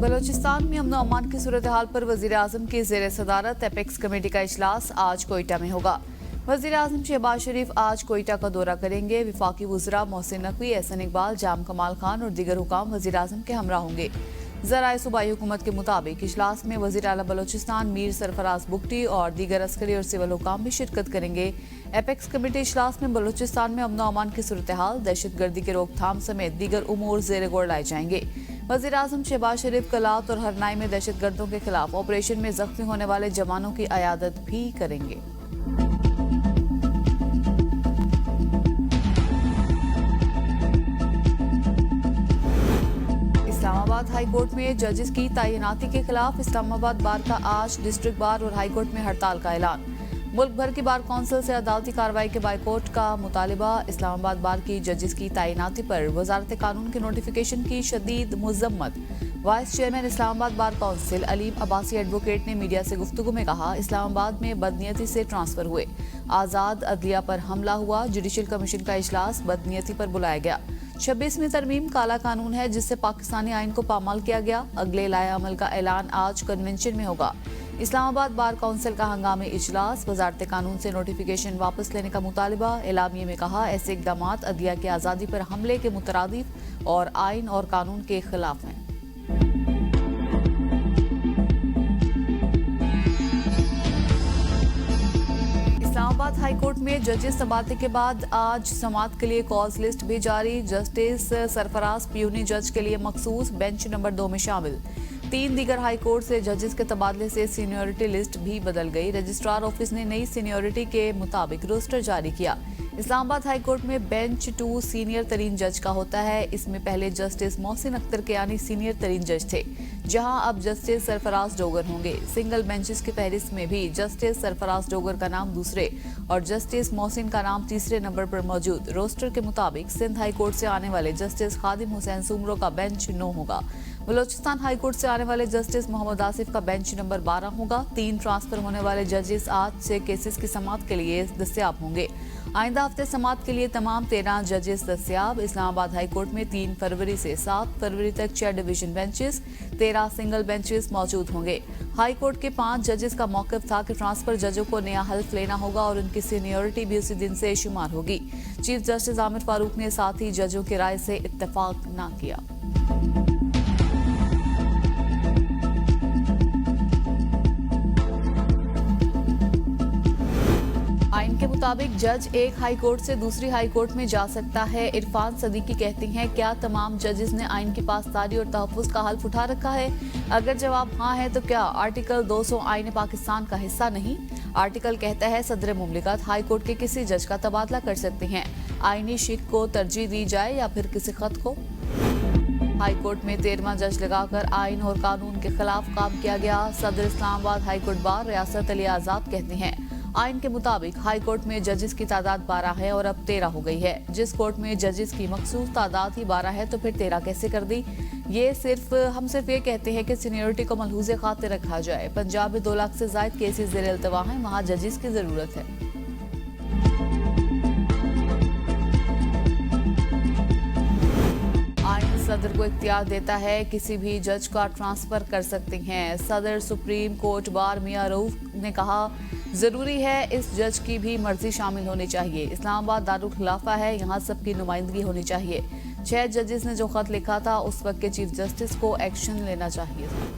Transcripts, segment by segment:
बलोचिस्तान में अमन अमान की सूरत हाल पर वजीर आजम की जेर सदारत एपेक्स कमेटी का इजलास आज कोयटा में होगा। वजीर आजम शहबाज शरीफ आज कोयटा का दौरा करेंगे। विफाकी वज़रा मोहसिन नकवी, एहसन इकबाल, जाम कमाल खान और दीगर हुकाम वजीर आजम के हमरा होंगे। ज़राए सूबाई हुकूमत के मुताबिक इजलास में वज़ीर आला बलोचिस्तान मीर सरफराज बुगटी और दीगर अस्करी और सिविल हुकाम भी शिरकत करेंगे। एपेक्स कमेटी इजलास में बलोचिस्तान में अमन अमान की सूरत हाल, दहशतगर्दी के रोकथाम समेत दीगर उमूर ज़ेर गौर लाए जाएंगे। वज़ीर आज़म शहबाज शरीफ कलात और हरनाई में दहशतगर्दों के खिलाफ ऑपरेशन में जख्मी होने वाले जवानों की अयादत भी करेंगे। इस्लामाबाद हाई कोर्ट में जजेस की तैनाती के खिलाफ इस्लामाबाद बार का आज डिस्ट्रिक्ट बार और हाई कोर्ट में हड़ताल का ऐलान। मुल्क भर की बार कौंसिल से अदालती कार्रवाई के बायकॉट का मुतालिबा। इस्लामाबाद बार की जजेस की तैनाती पर वजारत कानून के नोटिफिकेशन की शदीद मुजम्मत। Vice chairman Islamabad bar council Aleem Abbasi advocate ने मीडिया से गुफ्तगू में कहा, इस्लामाबाद में बदनीयती से ट्रांसफर हुए, आज़ाद अदलिया पर हमला हुआ, जुडिशल कमीशन का इजलास बदनीयती पर बुलाया गया। 26वीं तरमीम काला कानून है जिससे पाकिस्तानी आइन को पामाल किया गया। अगले लाए अमल का ऐलान आज कन्वेंशन में होगा। इस्लामाबाद बार कौंसिल का हंगामी इजलास, वजारत कानून से नोटिफिकेशन वापस लेने का मुतालिबा। एलामिये में कहा, ऐसे इकदाम अदलिया की आज़ादी पर हमले के मुतरादिफ और आइन और कानून के खिलाफ हैं। इस्लामाबाद हाई कोर्ट में जजेस तबादले के बाद आज समाअत के लिए कॉज लिस्ट भी जारी। जस्टिस सरफराज पियूनी जज के लिए मखसूस बेंच नंबर 2 में शामिल। 3 दीगर हाई कोर्ट से जजेस के तबादले से सीनियरिटी लिस्ट भी बदल गई। रजिस्ट्रार ऑफिस ने नई सीनियरिटी के मुताबिक रोस्टर जारी किया। इस्लामाबाद हाई कोर्ट में बेंच 2 सीनियर तरीन जज का होता है। इसमें पहले जस्टिस मोहसिन अख्तर के यानी सीनियर तरीन जज थे, जहां अब जस्टिस सरफराज डोगर होंगे। सिंगल बेंचेस की फहरिस्त में भी जस्टिस सरफराज डोगर का नाम दूसरे और जस्टिस मोहसिन का नाम तीसरे नंबर पर मौजूद। रोस्टर के मुताबिक सिंध हाई कोर्ट से आने वाले जस्टिस खादिम हुसैन सुमरो का बेंच 9 होगा। बलोचिस्तान हाई कोर्ट से आने वाले जस्टिस मोहम्मद आसिफ का बेंच नंबर 12 होगा। 3 ट्रांसफर होने वाले जजेस आज से केसेस की समाअत के लिए दस्तयाब होंगे। आइंदा हफ्ते समाअत के लिए तमाम 13 जजेस दस्तयाब। इस्लामाबाद हाई कोर्ट में 3 फरवरी से 7 फरवरी तक 6 डिवीजन बेंचेस, 13 सिंगल बेंचेस मौजूद होंगे। हाई कोर्ट के 5 जजेस का मौक़िफ़ था कि ट्रांसफर जजों को नया हल्फ लेना होगा और उनकी सीनियरिटी भी उसी दिन से शुमार होगी। चीफ जस्टिस आमिर फारूक ने साथ ही जजों की राय से इत्तेफाक न किया। आइन के मुताबिक जज एक हाई कोर्ट से दूसरी हाई कोर्ट में जा सकता है। इरफान सदीकी कहती हैं, क्या तमाम जजेस ने आइन की पासदारी और तहफ़्फ़ुज़ का हल्फ उठा रखा है? अगर जवाब हाँ है तो क्या आर्टिकल 200 आइन पाकिस्तान का हिस्सा नहीं? आर्टिकल कहता है सदर मुमलिकत हाई कोर्ट के किसी जज का तबादला कर सकते हैं। आइनी शिक को तरजीह दी जाए या फिर किसी खत को। हाई कोर्ट में 13वां जज लगाकर आइन और कानून के खिलाफ काम किया गया। सदर इस्लामाबाद हाई कोर्ट बार रियासत अली आज़ाद कहते हैं, आइन के मुताबिक हाई कोर्ट में जजेस की तादाद 12 है और अब 13 हो गई है। जिस कोर्ट में जजेस की मखसूस तादाद ही 12 है तो फिर 13 कैसे कर दी? हम सिर्फ ये कहते हैं कि सीनियरिटी को मलहूज़े खातिर रखा जाए। पंजाब में 2 लाख से ज़ायद केसेस ज़ेर इल्तवा हैं, वहाँ जजेस की ज़रूरत है। आइन सदर को इख्तियार देता है किसी भी जज का ट्रांसफर कर सकते हैं। सदर सुप्रीम कोर्ट बार मियां रऊफ ने कहा, जरूरी है इस जज की भी मर्जी शामिल होनी चाहिए। इस्लामाबाद दारुल खिलाफा है, यहाँ सबकी नुमाइंदगी होनी चाहिए। 6 जजेस ने जो खत लिखा था उस वक्त के चीफ जस्टिस को एक्शन लेना चाहिए था।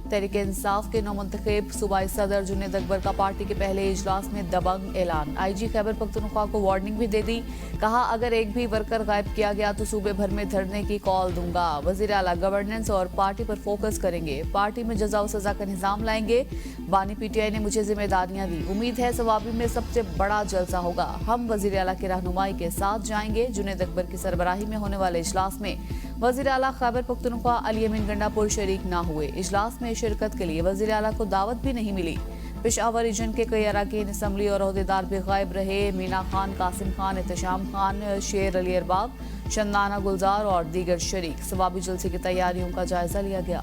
तहरीक इंसाफ के नौमुंतखब सूबाई सदर जुनेद अकबर का पार्टी के पहले इजलास में दबंग ऐलान। IG खैबर पख्तूनख्वा को वार्निंग भी दे दी। कहा, अगर एक भी वर्कर गायब किया गया तो सूबे भर में धरने की कॉल दूंगा। वजीर आला गवर्नेंस और पार्टी पर फोकस करेंगे। पार्टी में जजा और सजा का निजाम लाएंगे। बानी PTI ने मुझे जिम्मेदारियां दी। उम्मीद है सवाबी में सबसे बड़ा जलसा होगा। हम वजीर आला की रहनुमाई के साथ जाएंगे। जुनेद अकबर की सरबराही में होने वाले इजलास में वजीर आला खैबर पख्तूनख्वा अली अमीन गंडापुर शरीक न हुए। इजलास में शिरकत के लिए वजीर आला को दावत भी नहीं मिली। पेशावर रीजन के कई अरकान असम्बली और अहदेदार भी गायब रहे। मीना खान, कासिम खान, एहतशाम खान, शेर अली अरबाब, शंदाना गुलजार और दीगर शरीक। सवाबी जलसे की तैयारियों का जायजा लिया गया।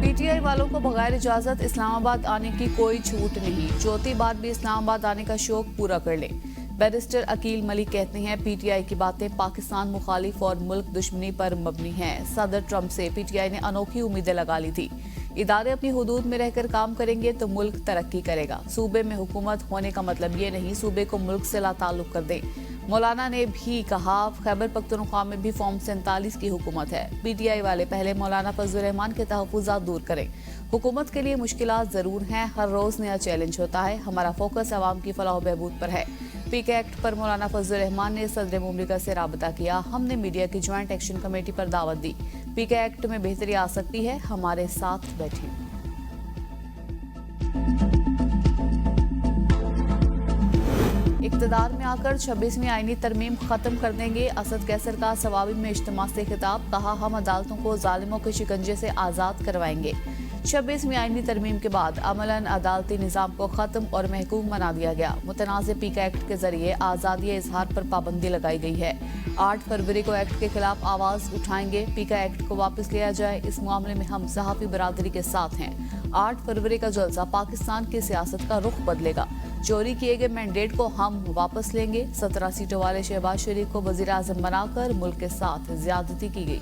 PTI वालों को बगैर इजाजत इस्लामाबाद आने की कोई छूट नहीं। चौथी बार भी इस्लामाबाद आने का शौक पूरा कर लें। बैरिस्टर अकील मलिक कहते हैं पीटीआई की बातें पाकिस्तान मुखालिफ और मुल्क दुश्मनी पर मबनी हैं। सदर ट्रंप से पीटीआई ने अनोखी उम्मीदें लगा ली थी। इदारे अपनी हुदूद में रहकर काम करेंगे तो मुल्क तरक्की करेगा। सूबे में हुकूमत होने का मतलब ये नहीं सूबे को मुल्क से लाताल्लुक कर दे। मौलाना ने भी कहा खैबर पख्तूनख्वा में भी फॉर्म 47 की हुकूमत है। पीटीआई वाले पहले मौलाना फजल रहमान के तहफ़्फ़ुज़ात दूर करें। हुकूमत के लिए मुश्किलात जरूर हैं, हर रोज नया चैलेंज होता है। हमारा फोकस अवाम की फलाह बहबूद पर है। पीके एक्ट पर मौलाना फजल रहमान ने सदर मुमलिकत से राबता किया। हमने मीडिया की ज्वाइंट एक्शन कमेटी पर दावत दी। पीके एक्ट में बेहतरी आ सकती है, हमारे साथ बैठिए। इक़्तिदार में आकर 26वीं आईनी तरमीम खत्म कर देंगे। असद कैसर का सवाबी में इज्तिमा से खिताब, कहा हम अदालतों को जालिमों के शिकंजे से आज़ाद करवाएंगे। 26वीं आईनी तरमीम के बाद अमलन अदालती निज़ाम को ख़त्म और महकूम बना दिया गया। मुतनाज़ पीका एक्ट के जरिए आज़ादी इजहार पर पाबंदी लगाई गई है। 8 फरवरी को एक्ट के खिलाफ आवाज़ उठाएंगे। पीका एक्ट को वापस लिया जाए, इस मामले में हम सहाफ़ी बरादरी के साथ हैं। 8 फरवरी का जलसा पाकिस्तान की सियासत का रुख बदलेगा। चोरी किए गए मैंडेट को हम वापस लेंगे। 17 सीटों वाले शहबाज शरीफ को वज़ीर आज़म बनाकर मुल्क के साथ ज्यादती की गई।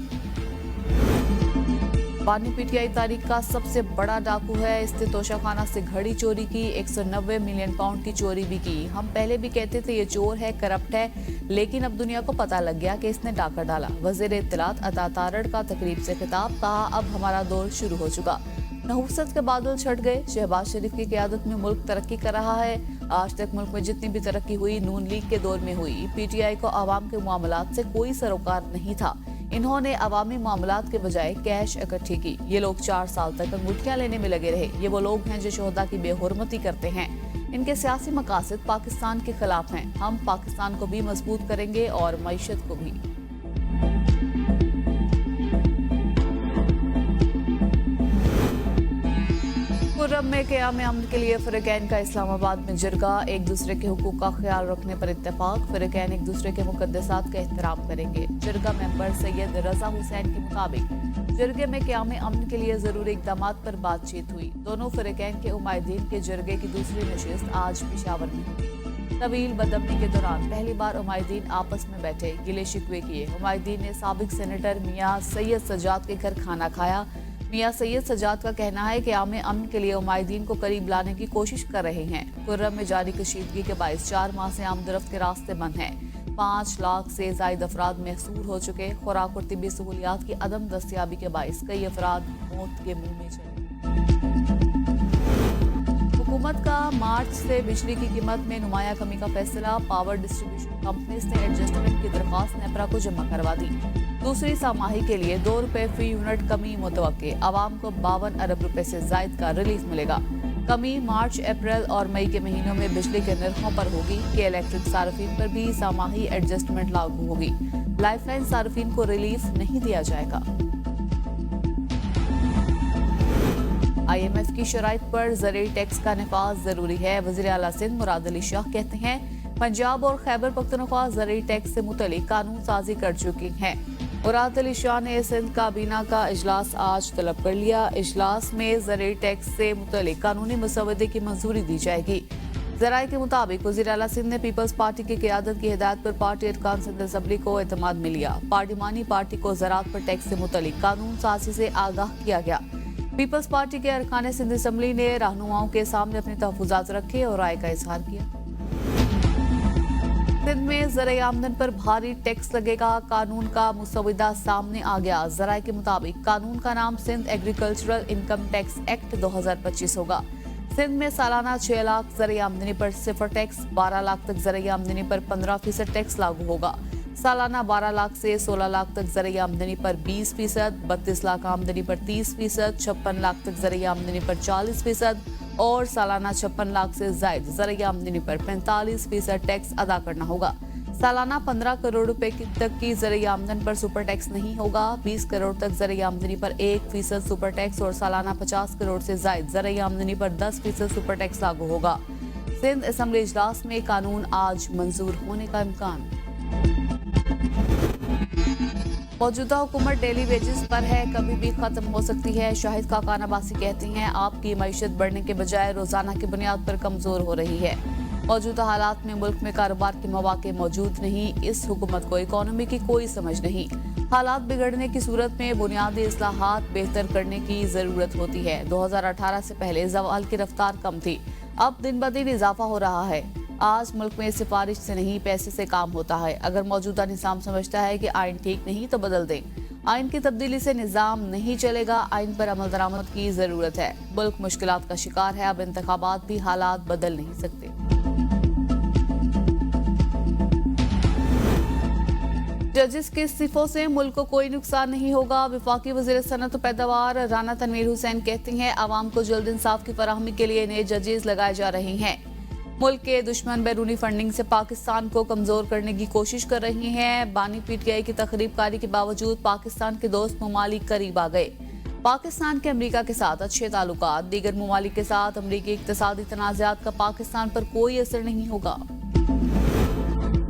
बानी पीटीआई तारीख का सबसे बड़ा डाकू है। इसने तोशाखाना से घड़ी चोरी की, 190 मिलियन पाउंड की चोरी भी की। हम पहले भी कहते थे ये चोर है, करप्ट है, लेकिन अब दुनिया को पता लग गया कि इसने डाका डाला। वज़ीर इत्तलात अता तारड़ का तकरीब से खिताब, कहा अब हमारा दौर शुरू हो चुका। नहुसत के बादल छट गए। शहबाज शरीफ की क़यादत में मुल्क तरक्की कर रहा है। आज तक मुल्क में जितनी भी तरक्की हुई नून लीग के दौर में हुई। पीटीआई को आवाम के मामलात से कोई सरोकार नहीं था। इन्होंने अवामी मामलात के बजाय कैश इकट्ठी की। ये लोग 4 साल तक अंगूठियां लेने में लगे रहे। ये वो लोग हैं जो शोहदा की बेहुरमती करते हैं। इनके सियासी मकासद पाकिस्तान के खिलाफ हैं। हम पाकिस्तान को भी मजबूत करेंगे और मईशत को भी। खुर्रम में क़याम अमन के लिए फ़रीक़ैन का इस्लामाबाद में जिरगा। एक दूसरे के हुकूक का ख्याल रखने पर इत्तेफाक। फ़रीक़ैन एक दूसरे के मुक़द्दसात का एहतराम करेंगे। जिरगा मेंबर सैयद रज़ा हुसैन के मुताबिक जिरगे में क़याम अमन के लिए ज़रूरी इक़दामात पर बातचीत हुई। दोनों फ़रीक़ैन के उमायदीन के जिरगे की दूसरी नशिस्त आज पेशावर में हुई। तवील बदअमनी के दौरान पहली बार उमायदीन आपस में बैठे, गिले शिकवे किए। उमायदीन ने साबिक सेनेटर मियाँ सैयद सजाद के घर खाना खाया। मियाँ सैयद सजाद का कहना है कि क़याम अमन के लिए उमायदीन को करीब लाने की कोशिश कर रहे हैं। खुर्रम में जारी कशीदगी के बायस 4 माह से आमदरफ्त के रास्ते बंद हैं। 5 लाख से ज़ायद अफराद महसूर हो चुके। खुराक और तिब्बी सहूलियात की अदम दस्तियाबी के बायस कई अफराद मौत के मुंह में चले। हुकूमत का मार्च से बिजली की कीमत में नुमाया कमी का फैसला। पावर डिस्ट्रीब्यूशन कंपनीज ने एडजस्टमेंट की दरख्वास्त नेपरा को जमा करवा दी। दूसरी सामाही के लिए 2 रुपए फी यूनिट कमी मुतवक्के। आवाम को 52 अरब रुपए से जायद का रिलीफ मिलेगा। कमी मार्च, अप्रैल और मई के महीनों में बिजली के निर्खों पर होगी। के इलेक्ट्रिक सार्फिन पर भी सामाही एडजस्टमेंट लागू होगी। लाइफलाइन सार्फिन को रिलीफ नहीं दिया जाएगा। IMF की शराइत पर ज़रूरी टैक्स का निफाज जरूरी है। वज़ीर आला सिंध मुराद अली शाह कहते हैं पंजाब और खैबर पख्तूनख्वा ज़रूरी टैक्स से मुतल्लिक कानून साजी कर चुकी हैं। मुराद अली शाह ने सिंध काबीना का इजलास आज तलब कर लिया। इजलास में ज़रूरी टैक्स से मुतल्लिक कानूनी मसवदे की मंजूरी दी जाएगी। ज़राए के मुताबिक वज़ीर आला सिंध ने पीपल्स पार्टी की क़यादत की हिदायत पर पार्टी अरकान सिंध असम्बली को एतमाद में लिया। पार्लिमानी पार्टी को ज़राअत पर टैक्स से मुतल्लिक कानून साजी से आगाह किया गया। पीपल्स पार्टी के अरकान सिंध असम्बली ने रहनुमाओं के सामने अपने तहफ़्फ़ुज़ात रखे और राय का इजहार किया। सिंध में ज़राए आमदन पर भारी टैक्स लगेगा। कानून का मुसवदा सामने आ गया। ज़राए के मुताबिक कानून का नाम Sindh agricultural income tax act 2025 होगा। सिंध में सालाना 6 लाख ज़राए आमदनी पर 0 टैक्स, 12 लाख तक ज़राए आमदनी पर 15% टैक्स लागू होगा। सालाना 12 लाख से 16 लाख तक ज़राए आमदनी पर 20%, 32 लाख आमदनी पर 30%, 56 लाख तक ज़राए आमदनी पर 40% और सालाना 56 लाख से जायद ज़राए आमदनी पर 45% टैक्स अदा करना होगा। सालाना 15 करोड़ रुपए तक की ज़राए आमदन पर सुपर टैक्स नहीं होगा। 20 करोड़ तक ज़राए आमदनी पर 1% सुपर टैक्स और सालाना 50 करोड़ से जायद ज़राए आमदनी पर 10% सुपर टैक्स लागू होगा। सिंध असम्बली इजलास में कानून आज मंजूर होने का इम्कान। मौजूदा हुकूमत डेली वेजेस पर है, कभी भी खत्म हो सकती है। शाहिद खाकान अब्बासी कहती हैं आपकी मईशत बढ़ने के बजाय रोजाना की बुनियाद पर कमजोर हो रही है। मौजूदा हालात में मुल्क में कारोबार के मौके मौजूद नहीं। इस हुकूमत को इकोनॉमी की कोई समझ नहीं। हालात बिगड़ने की सूरत में बुनियादी इस्लाहात बेहतर करने की जरूरत होती है। 2018 से पहले ज़वाल की रफ्तार कम थी, अब दिन ब दिन इजाफा हो रहा है। आज मुल्क में सिफारिश से नहीं पैसे से काम होता है। अगर मौजूदा निज़ाम समझता है कि आइन ठीक नहीं तो बदल दें। आइन की तब्दीली से निज़ाम नहीं चलेगा। आइन पर अमल दरामद की जरूरत है। मुल्क मुश्किलात का शिकार है। अब इंतखाबात भी हालात बदल नहीं सकते। जजेस के इस्तीफों से मुल्क को कोई नुकसान नहीं होगा। वफाकी वज़ीर सनअत व पैदावार राना तनवीर हुसैन कहती हैं, आवाम को जल्द इंसाफ की फराहमी के लिए नए जजेस लगाए जा रहे हैं। मुल्क के दुश्मन बैरूनी फंडिंग से पाकिस्तान को कमजोर करने की कोशिश कर रही हैं। बानी PTI की तकरीबकारी के बावजूद पाकिस्तान के दोस्त ममालिक करीब आ गए। पाकिस्तान के अमरीका के साथ अच्छे ताल्लुकात, दीगर ममालिक के साथ अमरीकी इक्तसादी तनाज़ात का पाकिस्तान पर कोई असर नहीं होगा।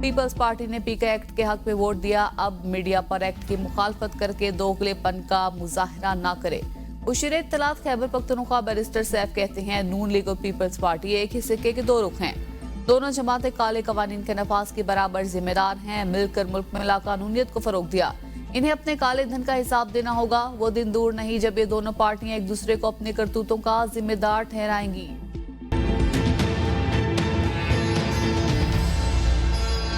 पीपल्स पार्टी ने PK एक्ट के हक में वोट दिया। अब मीडिया पर एक्ट की मुखालफत करके दोगलेपन का मुजाहरा न करे। उशरे इत्तलात खैबर पख्तूनख्वा बैरिस्टर सैफ कहते हैं, नून लीग और पीपल्स पार्टी एक ही सिक्के के दो रुख हैं। दोनों जमातें काले कवानीन के नफाज की बराबर जिम्मेदार हैं। मिलकर मुल्क में लाकानूनियत को फरोग दिया। इन्हें अपने काले धन का हिसाब देना होगा। वो दिन दूर नहीं जब ये दोनों पार्टियां एक दूसरे को अपने करतूतों का जिम्मेदार ठहराएंगी।